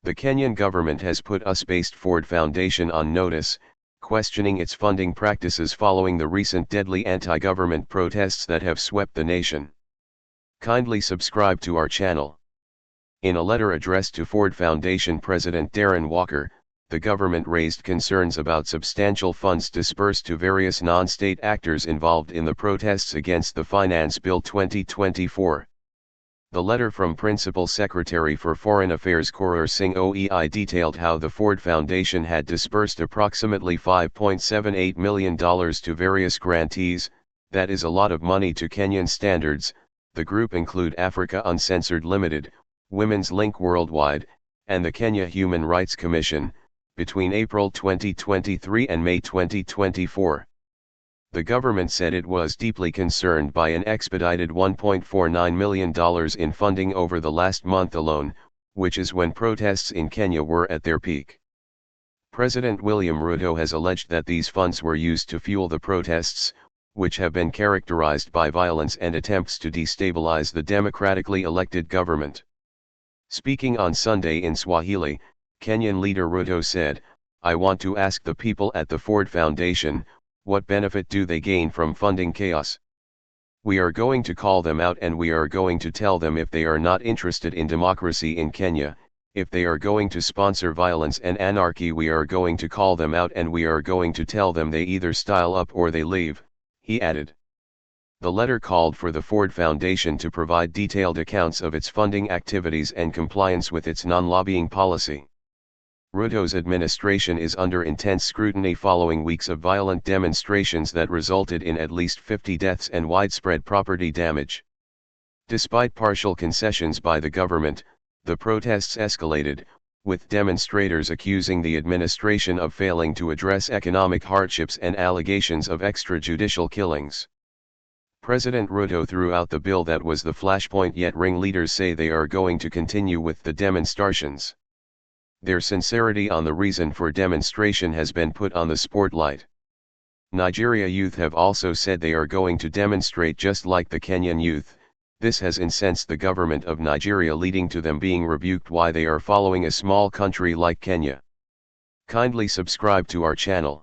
The Kenyan government has put US-based Ford Foundation on notice, questioning its funding practices following the recent deadly anti-government protests that have swept the nation. Kindly subscribe to our channel. In a letter addressed to Ford Foundation President Darren Walker, the government raised concerns about substantial funds dispersed to various non-state actors involved in the protests against the Finance Bill 2024. The letter from Principal Secretary for Foreign Affairs Korar Singh OEI detailed how the Ford Foundation had dispersed approximately $5.78 million to various grantees. That is a lot of money to Kenyan standards. The group include Africa Uncensored Limited, Women's Link Worldwide, and the Kenya Human Rights Commission, between April 2023 and May 2024. The government said it was deeply concerned by an expedited $1.49 million in funding over the last month alone, which is when protests in Kenya were at their peak. President William Ruto has alleged that these funds were used to fuel the protests, which have been characterized by violence and attempts to destabilize the democratically elected government. Speaking on Sunday in Swahili, Kenyan leader Ruto said, "I want to ask the people at the Ford Foundation, what benefit do they gain from funding chaos? We are going to call them out and we are going to tell them if they are not interested in democracy in Kenya, if they are going to sponsor violence and anarchy, we are going to call them out and we are going to tell them they either style up or they leave," he added. The letter called for the Ford Foundation to provide detailed accounts of its funding activities and compliance with its non-lobbying policy. Ruto's administration is under intense scrutiny following weeks of violent demonstrations that resulted in at least 50 deaths and widespread property damage. Despite partial concessions by the government, the protests escalated, with demonstrators accusing the administration of failing to address economic hardships and allegations of extrajudicial killings. President Ruto threw out the bill that was the flashpoint, yet ringleaders say they are going to continue with the demonstrations. Their sincerity on the reason for demonstration has been put on the spotlight. Nigeria youth have also said they are going to demonstrate just like the Kenyan youth. This has incensed the government of Nigeria, leading to them being rebuked why they are following a small country like Kenya. Kindly subscribe to our channel.